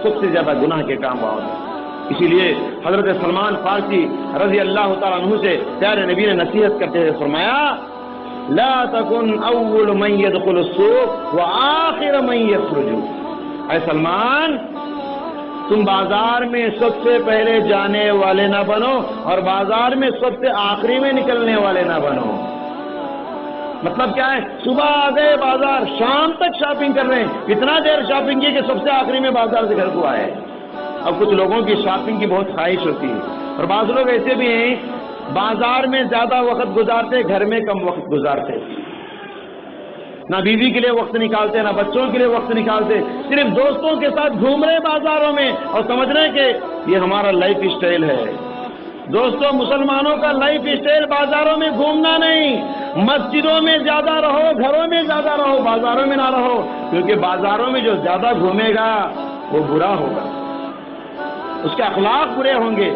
[SPEAKER 1] سب سے زیادہ گناہ کے کام وہاں ہوتے ہیں. اسی لیے حضرت سلمان فارسی رضی اللہ تعالیٰ عنہ سے پیارے نبی نے نصیحت کرتے ہوئے فرمایا لا تکن اول من يدخل السوق وآخر من يخرج. اے سلمان تم بازار میں سب سے پہلے جانے والے نہ بنو اور بازار میں سب سے آخری میں نکلنے والے نہ بنو. مطلب کیا ہے؟ صبح آ گئے بازار، شام تک شاپنگ کر رہے ہیں، اتنا دیر شاپنگ کی کہ سب سے آخری میں بازار سے گھر کو آئے. اب کچھ لوگوں کی شاپنگ کی بہت خواہش ہوتی ہے اور بعض لوگ ایسے بھی ہیں بازار میں زیادہ وقت گزارتے، گھر میں کم وقت گزارتے. نہ بیوی کے لیے وقت نکالتے، نہ بچوں کے لیے وقت نکالتے، صرف دوستوں کے ساتھ گھوم رہے بازاروں میں اور سمجھ رہے کہ یہ ہمارا لائف اسٹائل ہے. دوستوں مسلمانوں کا لائف اسٹائل بازاروں میں گھومنا نہیں. مسجدوں میں زیادہ رہو، گھروں میں زیادہ رہو، بازاروں میں نہ رہو، کیونکہ بازاروں میں جو زیادہ گھومے گا وہ برا ہوگا، اس کے اخلاق برے ہوں گے.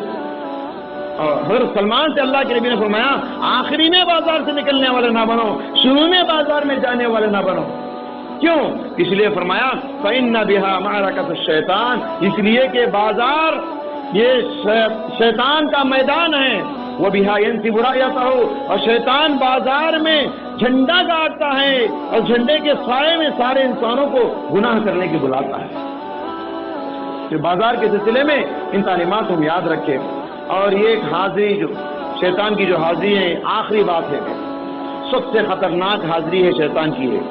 [SPEAKER 1] اور حضرت سلمان سے اللہ کے نبی نے فرمایا آخری میں بازار سے نکلنے والے نہ بنو، شروع میں بازار میں جانے والے نہ بنو. کیوں؟ اس لیے فرمایا فَإِنَّ بِهَا مَعْرَكَةُ الشَّيْطَانِ، اس لیے کہ بازار یہ شیطان کا میدان ہے. وَبِهَا يَنْسِبُ رَأْيَتَهُ، اور شیطان بازار میں جھنڈا گاڑتا ہے اور جھنڈے کے سائے میں سارے انسانوں کو گناہ کرنے کی بلاتا ہے. کہ بازار کے سلسلے میں ان تعلیمات ہم یاد رکھیں. اور یہ ایک حاضری جو شیطان کی جو حاضری ہے آخری بات ہے، سب سے خطرناک حاضری ہے شیطان کی ہے.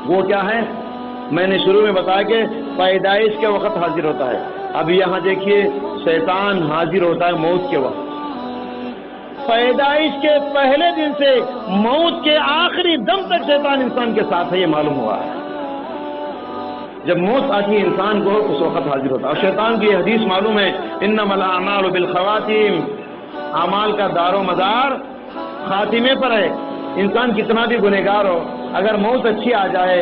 [SPEAKER 1] وہ کیا ہے؟ میں نے شروع میں بتایا کہ پیدائش کے وقت حاضر ہوتا ہے. اب یہاں دیکھیے شیطان حاضر ہوتا ہے موت کے وقت. پیدائش کے پہلے دن سے موت کے آخری دم تک شیطان انسان کے ساتھ ہے، یہ معلوم ہوا ہے. جب موت آتی ہے انسان کو اس وقت حاضر ہوتا ہے. اور شیطان کی حدیث معلوم ہے انما الاعمال بالخواتیم، اعمال کا دار و مدار خاتمے پر ہے. انسان کتنا بھی گنہگار ہو، اگر موت اچھی آ جائے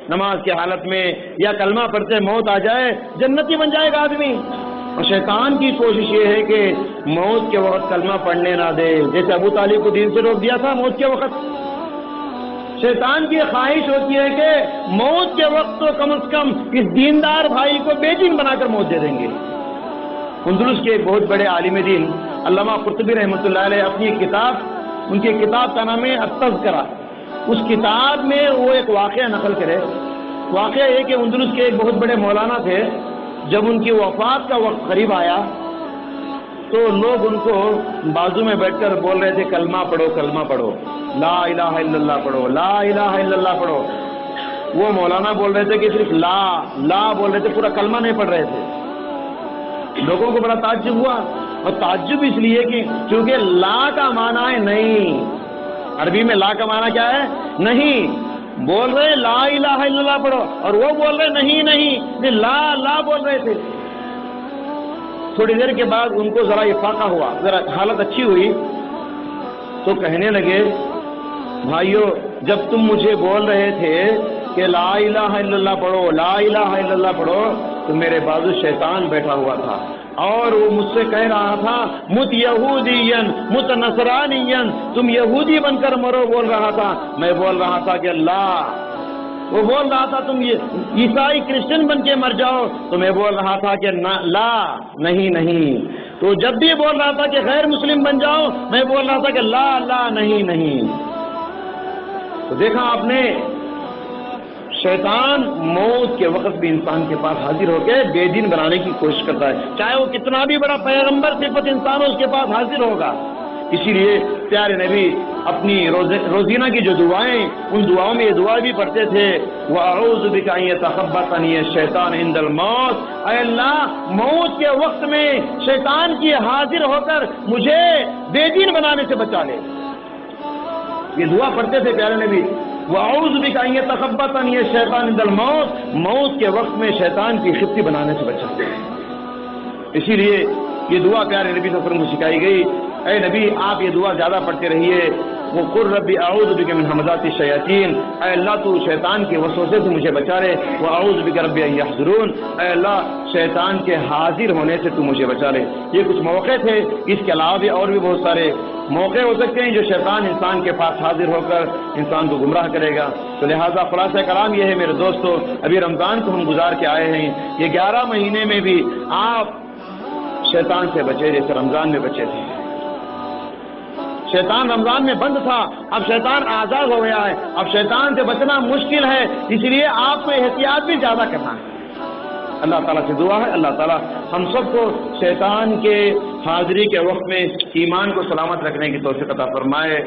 [SPEAKER 1] نماز کی حالت میں یا کلمہ پڑھتے موت آ جائے جنتی بن جائے گا آدمی. اور شیطان کی کوشش یہ ہے کہ موت کے وقت کلمہ پڑھنے نہ دے، جیسے ابو طالب کو دین سے روک دیا تھا موت کے وقت. شیطان کی خواہش ہوتی ہے کہ موت کے وقت تو کم از کم اس دیندار بھائی کو بے دین بنا کر موت دے دیں گے۔ اندلس کے ایک بہت بڑے عالم دین علامہ قرطبی رحمۃ اللہ علیہ اپنی کتاب، ان کی کتاب کا نام ہے التذکرہ، اس کتاب میں وہ ایک واقعہ نقل کرے۔ واقعہ یہ کہ اندلس کے ایک بہت بڑے مولانا تھے، جب ان کی وفات کا وقت قریب آیا تو لوگ ان کو بازو میں بیٹھ کر بول رہے تھے کلمہ پڑھو، کلمہ پڑھو، لا الہ الا اللہ پڑھو، لا الہ الا اللہ پڑھو۔ وہ مولانا بول رہے تھے کہ صرف لا بول رہے تھے، پورا کلمہ نہیں پڑھ رہے تھے۔ لوگوں کو بڑا تعجب ہوا، اور تعجب اس لیے کہ چونکہ لا کا معنی ہے نہیں، عربی میں لا کا معنی کیا ہے؟ نہیں۔ بول رہے لا الہ الا اللہ پڑھو، اور وہ بول رہے نہیں، لا بول رہے تھے۔ تھوڑی دیر کے بعد ان کو ذرا افاقہ ہوا، ذرا حالت اچھی ہوئی، تو کہنے لگے بھائیو، جب تم مجھے بول رہے تھے کہ لا الہ الا اللہ پڑھو، لا الہ الا اللہ پڑھو، تو میرے بازو شیطان بیٹھا ہوا تھا، اور وہ مجھ سے کہہ رہا تھا مت یہودین مت نصرانین، تم یہودی بن کر مرو، بول رہا تھا۔ میں بول رہا تھا کہ اللہ، وہ بول رہا تھا تم عیسائی کرسچن بن کے مر جاؤ، تو میں بول رہا تھا کہ لا نہیں۔ تو جب بھی بول رہا تھا کہ غیر مسلم بن جاؤ، میں بول رہا تھا کہ لا نہیں۔ تو دیکھا آپ نے، شیطان موت کے وقت بھی انسان کے پاس حاضر ہو کے بے دین بنانے کی کوشش کرتا ہے، چاہے وہ کتنا بھی بڑا پیغمبر صفت انسان ہو، اس کے پاس حاضر ہوگا۔ اسی لیے پیارے نبی اپنی روزینہ کی جو دعائیں، ان دعاؤں میں یہ دعا بھی پڑھتے تھے، وَأَعُوذُ بِكَ أَن يَتَخَبَّطَنِيَ الشَّيْطَانُ عِندَ الْمَوْتِ، اے اللہ موت کے وقت میں شیطان کی حاضر ہو کر مجھے بے دین بنانے سے بچا لے۔ یہ دعا پڑھتے تھے پیارے نبی، وَأَعُوذُ بِكَ أَن يَتَخَبَّطَنِيَ الشَّيْطَانُ عِندَ الْمَوْتِ، موت کے وقت میں شیطان کی خفتی بنانے سے بچا لے۔ اسی لیے یہ دعا پیارے نبی صلی اللہ علیہ وسلم کو سکھائی گئی۔ اے نبی آپ یہ دعا زیادہ پڑھتے رہیے، وَقُلْ رَبِّ أَعُوذُ بِكَ مِنْ ہَمَزَاتِ الشَّيَاطِينِ، اے اللہ تو شیطان کے وسوسے سے مجھے بچا لے، وَأَعُوذُ بِكَ رَبِّ أَن يَحْضُرُونِ، اے اللہ شیطان کے حاضر ہونے سے تو مجھے بچا لے۔ یہ کچھ موقع تھے، اس کے علاوہ بھی اور بھی بہت سارے موقع ہو سکتے ہیں جو شیطان انسان کے پاس حاضر ہو کر انسان کو گمراہ کرے گا۔ تو لہٰذا خلاصہ کلام یہ ہے میرے دوستو، ابھی رمضان کو ہم گزار کے آئے ہیں، یہ 11 مہینے میں بھی آپ شیطان سے بچے جیسے رمضان میں بچے تھے۔ شیطان رمضان میں بند تھا، اب شیطان آزاد ہو گیا ہے، اب شیطان سے بچنا مشکل ہے، اس لیے آپ کو احتیاط بھی زیادہ کرنا ہے۔ اللہ تعالیٰ سے دعا ہے اللہ تعالیٰ ہم سب کو شیطان کے حاضری کے وقت میں ایمان کو سلامت رکھنے کی توفیق عطا فرمائے۔